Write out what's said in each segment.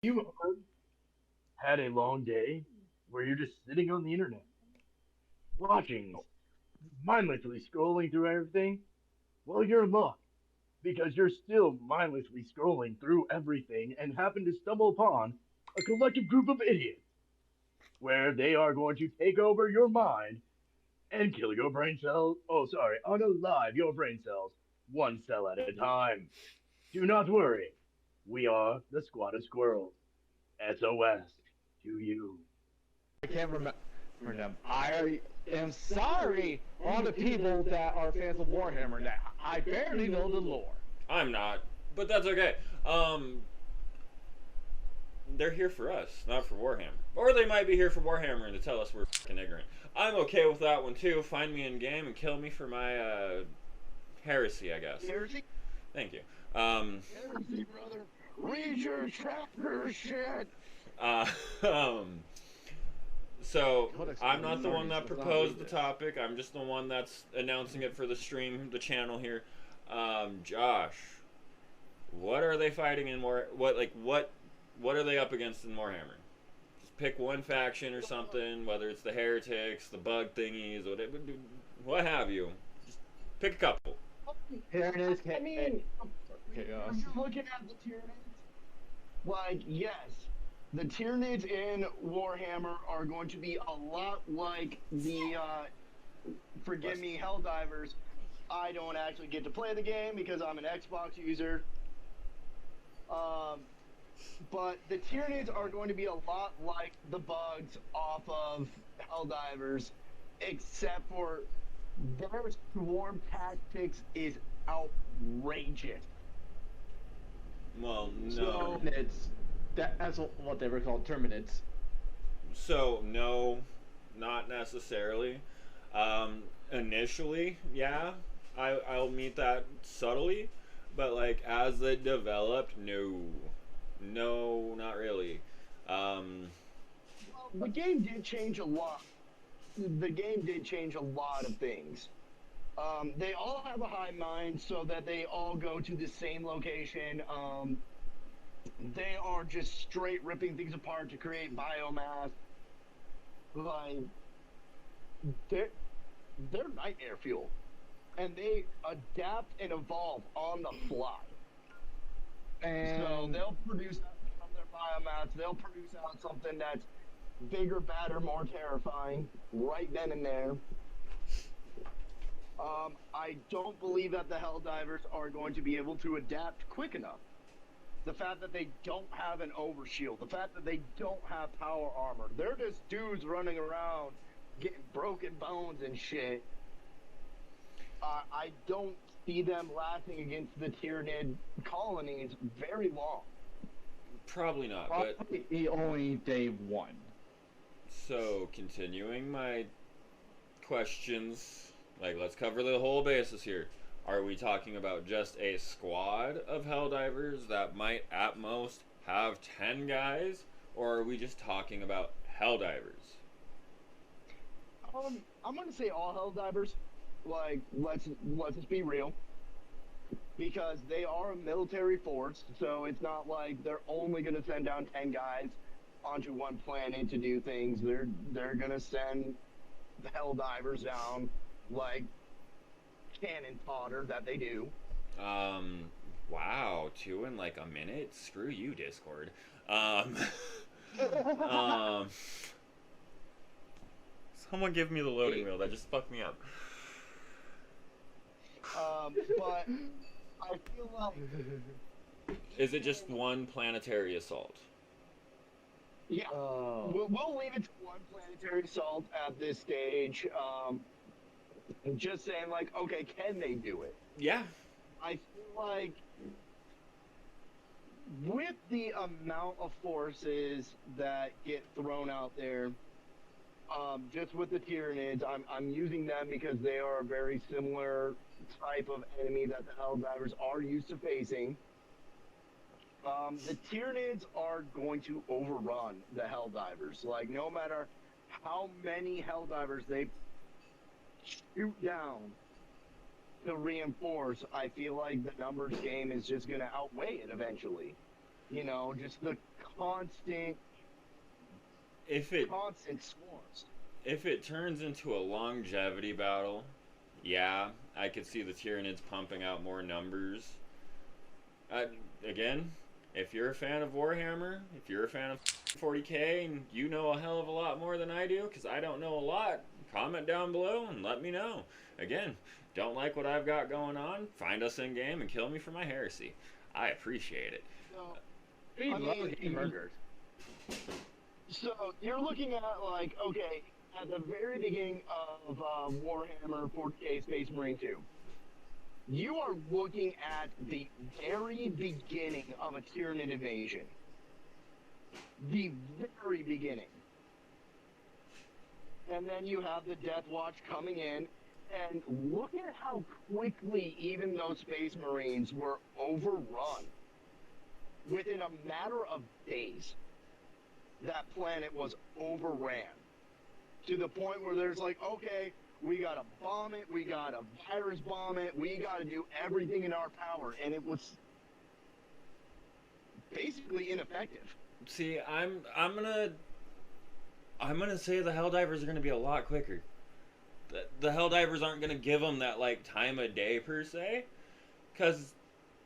You had a long day where you're just sitting on the internet, watching, mindlessly scrolling through everything? Well, you're in luck because you're still mindlessly scrolling through everything and happen to stumble upon a collective group of idiots where they are going to take over your mind and kill your brain cells. Oh, sorry, unalive your brain cells one cell at a time. Do not worry. We are the squad of squirrels. SOS to you. I can't remember them. I am sorry, all the people that are fans of Warhammer. That I barely know the lore. I'm not, but that's okay. Um, they're here for us, not for Warhammer. Or they might be here for Warhammer and to tell us we're fucking ignorant. I'm okay with that one too. Find me in game and kill me for my heresy, I guess. Heresy? Thank you. Heresy, brother. Read your chapter shit. Uh, um, so I'm not the one that proposed the topic. I'm just the one that's announcing it for the stream, the channel here. Josh, what are they fighting in more? What are they up against in Warhammer? Just pick one faction or something, whether it's the heretics, the bug thingies, whatever, what have you. Just pick a couple. Here it is. I mean, okay, if you're looking at the Tyranids, like, yes, the Tyranids in Warhammer are going to be a lot like the, forgive me, Helldivers. I don't actually get to play the game because I'm an Xbox user. But the Tyranids are going to be a lot like the bugs off of Helldivers, except for their swarm tactics is outrageous. Well, no. So, That's what they were called, Terminids. So, no, not necessarily. Initially, yeah, I'll meet that subtly, but like as it developed, no. No, not really. Um, the game did change a lot. The game did change a lot of things. They all have a hive mind, so that they all go to the same location. They are just straight ripping things apart to create biomass. Like they're they're nightmare fuel, and they adapt and evolve on the fly. And So they'll produce out from their biomass. They'll produce out something that's bigger, badder, more terrifying right then and there. I don't believe that the Helldivers are going to be able to adapt quick enough. The fact that they don't have an overshield, the fact that they don't have power armor, they're just dudes running around getting broken bones and shit. I don't see them lasting against the Tyranid colonies very long. Probably not, but probably only day one. so continuing my questions, like let's cover the whole basis here. Are we talking about just a squad of Helldivers that might at most have 10 guys, or are we just talking about Helldivers? I'm gonna say all Helldivers. Like, let's just be real, because they are a military force, so it's not like they're only gonna send down 10 guys onto one planet to do things. They're gonna send the Helldivers down like cannon fodder that they do. Um, wow, two in like a minute? Screw you, Discord. Um, um, someone give me the loading wheel. That just fucked me up. But I feel like Is it just one planetary assault? yeah, Oh. we'll leave it to one planetary assault at this stage. Just saying, like, okay, can they do it? Yeah. I feel like with the amount of forces that get thrown out there, just with the Tyranids, I'm using them because they are a very similar type of enemy that the Helldivers are used to facing. The Tyranids are going to overrun the Helldivers. Like, no matter how many Helldivers they shoot down to reinforce, I feel like the numbers game is just going to outweigh it eventually. You know, just the constant, If it constant swarms. if it turns into a longevity battle, yeah, I could see the Tyranids pumping out more numbers. Uh, Again, if you're a fan of Warhammer, if you're a fan of 40k, and you know a hell of a lot more than I do, because I don't know a lot, comment down below and let me know. Again, don't like what I've got going on? Find us in game and kill me for my heresy. I appreciate it. So, We I love mean, getting murdered. So you're looking at like, okay, at the very beginning of Warhammer 40k Space Marine 2, you are looking at the very beginning of a Tyranid invasion. The very beginning. And then you have the Death Watch coming in, and look at how quickly even those Space Marines were overrun. Within a matter of days, that planet was overran. To the point where there's like, okay, we gotta bomb it, we gotta virus bomb it, we gotta do everything in our power, and it was basically ineffective. See, I'm gonna say the Helldivers are gonna be a lot quicker. The Helldivers aren't gonna give them that like time of day per se, because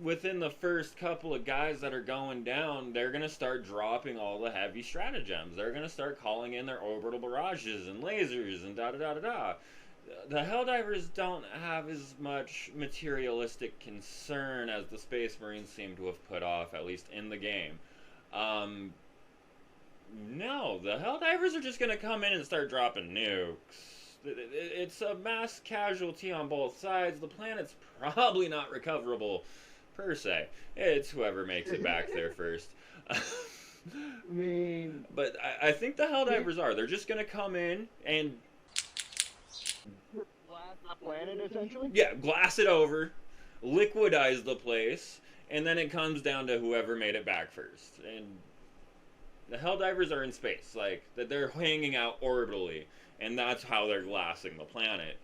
within the first couple of guys that are going down, they're gonna start dropping all the heavy stratagems. They're gonna start calling in their orbital barrages and lasers and da da da da da. The Helldivers don't have as much materialistic concern as the Space Marines seem to have put off, at least in the game. No, the Helldivers are just gonna come in and start dropping nukes. It's a mass casualty on both sides. The planet's probably not recoverable per se. It's whoever makes it back there first. I mean, But I think the Helldivers are. They're just gonna come in and Blast the planet, essentially? yeah, glass it over, liquidize the place, and then it comes down to whoever made it back first. And the Helldivers are in space, like that they're hanging out orbitally, and that's how they're glassing the planet.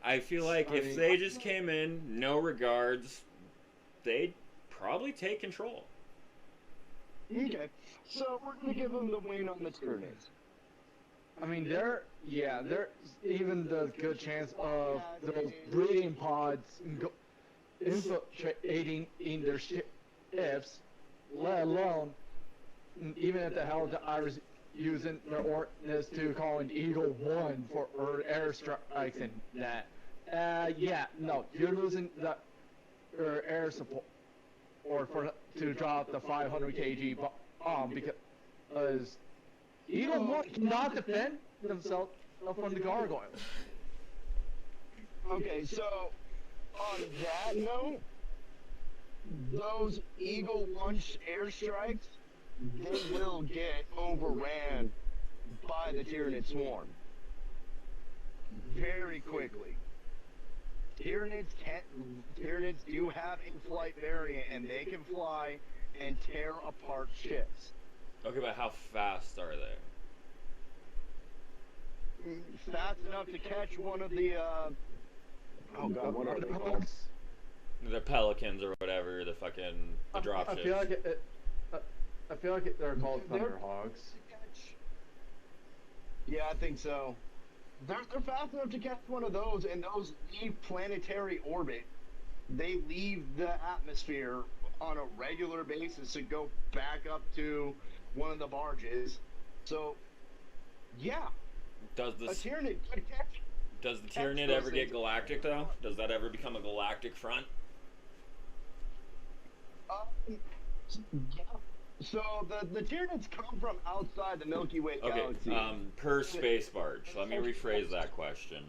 I feel like if they just came in, no regards, they'd probably take control. Okay, so we're gonna give them the win on the Tyranids. I mean, there's even the good chance of those breeding pods infiltrating in their ships, let alone even if the Helldivers using their ordnance to call an Eagle 1 for airstrikes and that. Yeah, no, you're losing the air support or to drop the 500 kg bomb because Eagle 1 cannot defend themselves from the gargoyles. Okay, so on that note, those Eagle 1 airstrikes, they will get overran by the Tyranid swarm very quickly. Tyranids do have a flight variant, and they can fly and tear apart ships. Okay, but how fast are they? Fast enough to catch one of the, oh god, what are they called? The Pelicans or whatever, the dropships. I feel like they're called Thunderhogs. Yeah, I think so. They're fast enough to catch one of those, and those leave planetary orbit. They leave the atmosphere on a regular basis to go back up to one of the barges. So, yeah. Does A Tyranid could catch. Does the Tyranid ever get galactic though? Does that ever become a galactic front? Yeah. So the Tyranids come from outside the Milky Way Okay, galaxy. per space barge. Let me rephrase that question.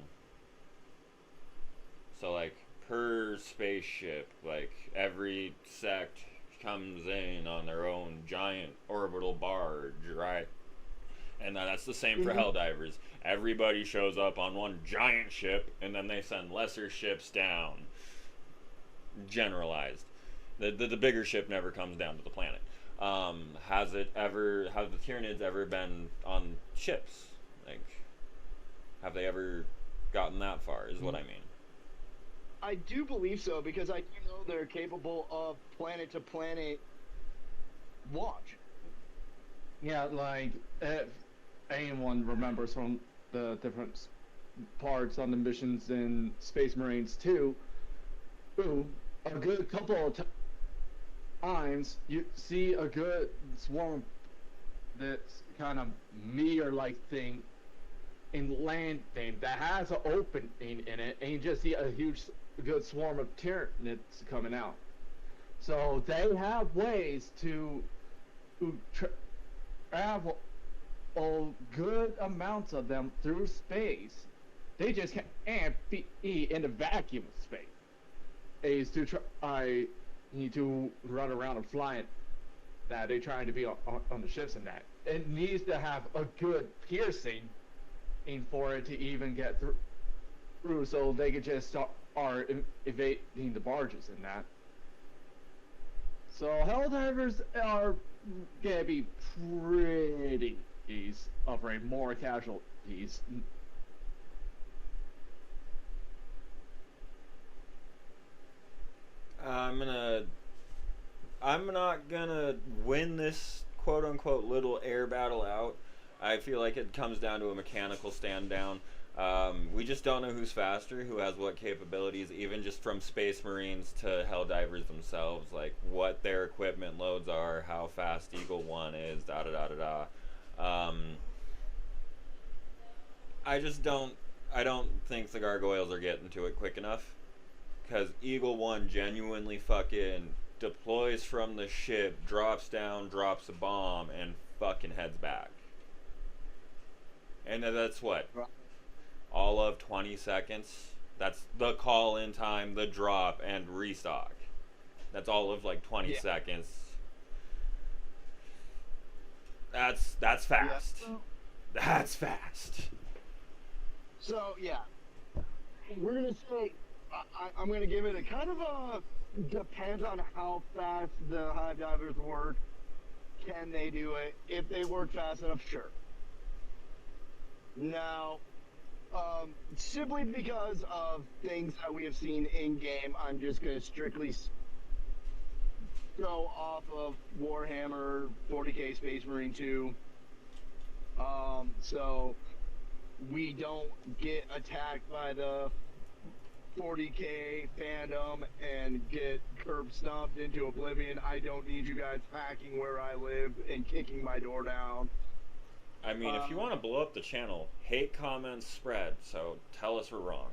So like per spaceship, like every sect comes in on their own giant orbital barge, right? And that's the same for Helldivers. Everybody shows up on one giant ship, and then they send lesser ships down. Generalized. The bigger ship never comes down to the planet. Have the Tyranids ever been on ships? Like, have they ever gotten that far? Is what I mean. I do believe so because I do know they're capable of planet to planet launch. Yeah, like if anyone remembers from the different parts on the missions in Space Marines 2, ooh, a good couple of times you see a good swarm that's kind of meteor-like thing in landing that has an opening in it, and you just see a huge, good swarm of Tyranids coming out. So they have ways to travel good amounts of them through space. They just can't be in the vacuum of space. Is to try need to run around and fly it. That they're trying to be on the ships and that. It needs to have a good piercing in for it to even get through so they could just start evading the barges and that. So Helldivers are gonna be pretty offering more casualties. I'm not gonna win this quote unquote little air battle out. I feel like it comes down to a mechanical stand down. We just don't know who's faster, who has what capabilities, even just from Space Marines to Helldivers themselves, like what their equipment loads are, how fast Eagle 1 is, da da da da da. I just don't. I don't think the gargoyles are getting to it quick enough. Because Eagle 1 genuinely fucking deploys from the ship, drops down, drops a bomb, and fucking heads back. And that's what? All of 20 seconds? That's the call in time, the drop, and restock. That's all of like 20 seconds. That's fast. Yeah. That's fast. So, yeah. We're going to say, I'm going to give it a kind of a, depends on how fast the hive divers work. Can they do it? If they work fast enough, sure. Now, simply because of things that we have seen in game, I'm just going to strictly go off of Warhammer 40k Space Marine 2. So we don't get attacked by the 40k fandom and get curb stomped into oblivion. I don't need you guys hacking where I live and kicking my door down. I mean, if you want to blow up the channel, hate comments spread, so tell us we're wrong.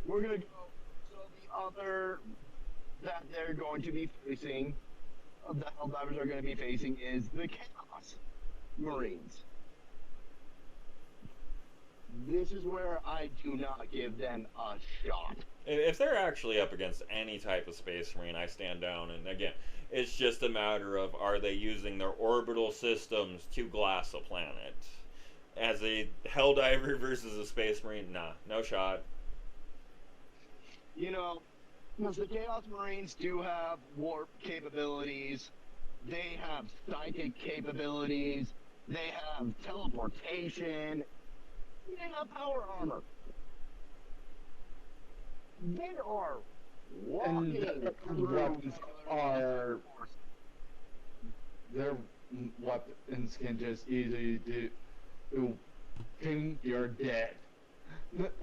We're going to go, so the other that they're going to be facing, the Helldivers are going to be facing, is the Chaos Marines. This is where I do not give them a shot. If they're actually up against any type of Space Marine, I stand down, and again, it's just a matter of, are they using their orbital systems to glass a planet? As a Helldiver versus a Space Marine, nah, no shot. You know, because the Chaos Marines do have warp capabilities, they have psychic capabilities, they have teleportation, they have power armor. They are walking and weapons are their weapons can just easily do ping, you're dead.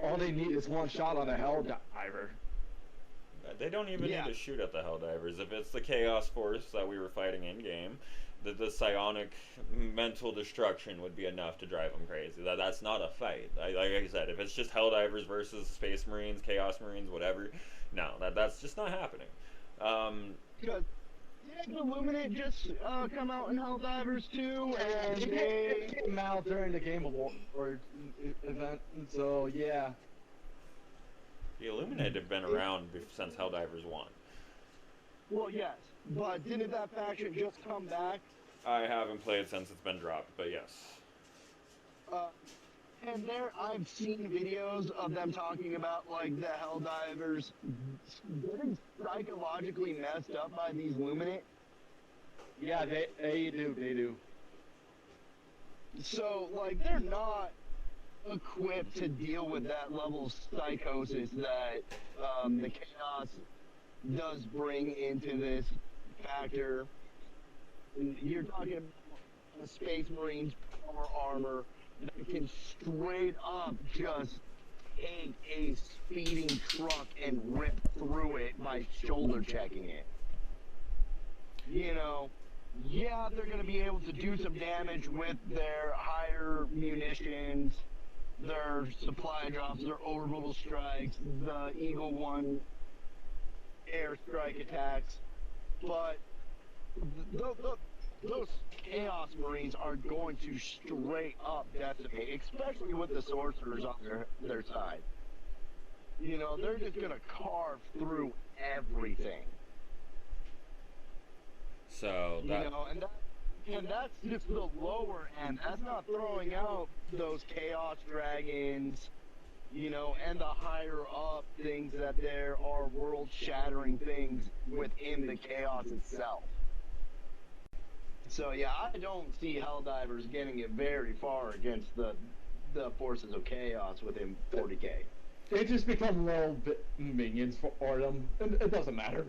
All they need is one shot on a Helldiver. They don't even need to shoot at the Helldivers. If it's the Chaos Force that we were fighting in game, the psionic mental destruction would be enough to drive them crazy. That's not a fight. Like I said, if it's just Helldivers versus Space Marines, Chaos Marines, whatever, no, that's just not happening. Because didn't Illuminate just come out in Helldivers too? And they came out during the Game Award event, so yeah. The Illuminate have been around since Helldivers 1. Well, yes, but didn't that faction just come back? I haven't played since it's been dropped, but yes. And there, I've seen videos of them talking about, like, the Helldivers getting psychologically messed up by these Luminate. Yeah, they do. So, like, they're not equipped to deal with that level of psychosis that the chaos does bring into this factor. You're talking about Space Marines power armor that can straight up just take a speeding truck and rip through it by shoulder checking it. You know, yeah, they're going to be able to do some damage with their higher munitions, their supply drops, their orbital strikes, the Eagle 1 airstrike attacks, but those Chaos Marines are going to straight up decimate, especially with the sorcerers on their side. You know, they're just going to carve through everything. So that, you know, and that's just the lower end. That's not throwing out those Chaos Dragons, you know, and the higher up things that there are world-shattering things within the Chaos itself. So yeah, I don't see Helldivers getting it very far against the forces of Chaos within 40k. They just become little minions for them, and it doesn't matter.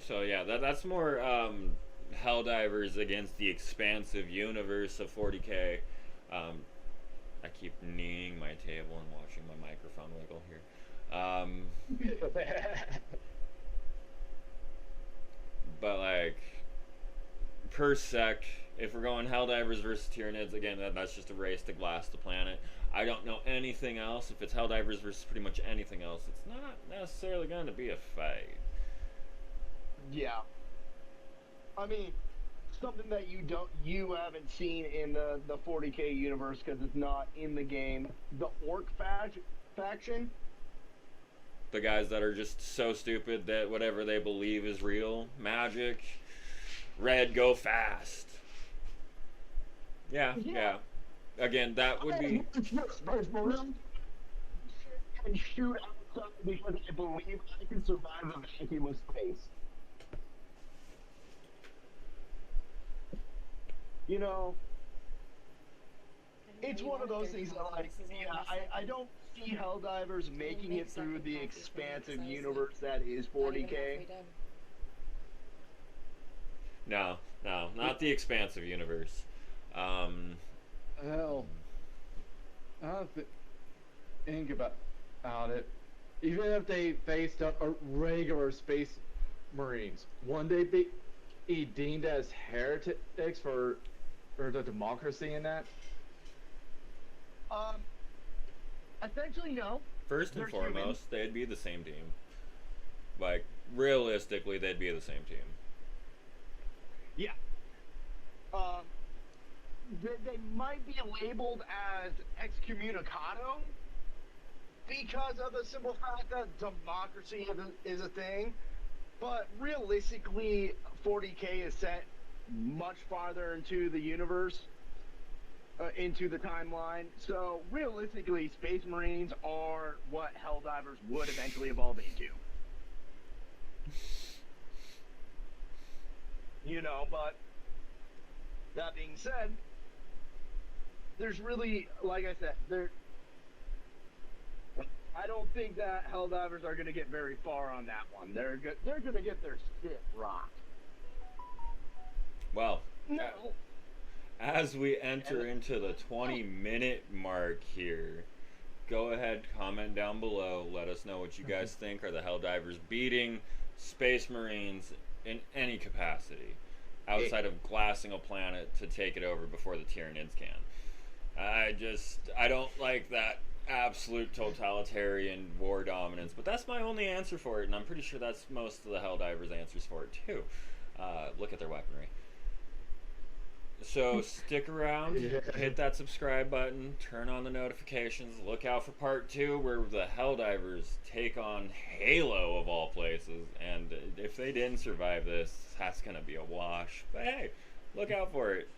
so yeah, that's more Helldivers against the expansive universe of 40k. I keep kneeing my table and watching my microphone wiggle here. But like per sec, if we're going Helldivers versus Tyranids, again, that's just a race to glass the planet. I don't know anything else. If it's Helldivers versus pretty much anything else, it's not necessarily going to be a fight. Yeah. I mean, something that you haven't seen in the 40k universe because it's not in the game. The Orc faction. The guys that are just so stupid that whatever they believe is real, magic, red, go fast. Yeah. Again, that would be. And shoot outside because I believe I can survive a vacuum of space. You know, it's one of those things that, like, yeah, I don't see Helldivers making it through the expansive universe that is 40k. No, not the expansive universe. Hell, I don't think about it. Even if they faced up a regular Space Marines, one day be deemed as heretics for the democracy in that? Essentially, no. First and They're foremost, humans. they'd be the same team. Like, realistically, they'd be the same team. Yeah. They might be labeled as excommunicado because of the simple fact that democracy is a thing, but realistically, 40k is set much farther into the universe, into the timeline. So realistically, Space Marines are what Helldivers would eventually evolve into. You know, but that being said, there's really, like I said, I don't think that Helldivers are going to get very far on that one. They're going to get their shit rocked. Well, No. as we enter into the 20-minute mark here, go ahead, comment down below. Let us know what you guys think. Are the Helldivers beating Space Marines in any capacity outside of glassing a planet to take it over before the Tyranids can? I don't like that absolute totalitarian war dominance, but that's my only answer for it, and I'm pretty sure that's most of the Helldivers' answers for it too. Look at their weaponry. So stick around, hit that subscribe button, turn on the notifications, look out for part 2 where the Helldivers take on Halo of all places, and if they didn't survive this, that's gonna be a wash. But hey, look out for it.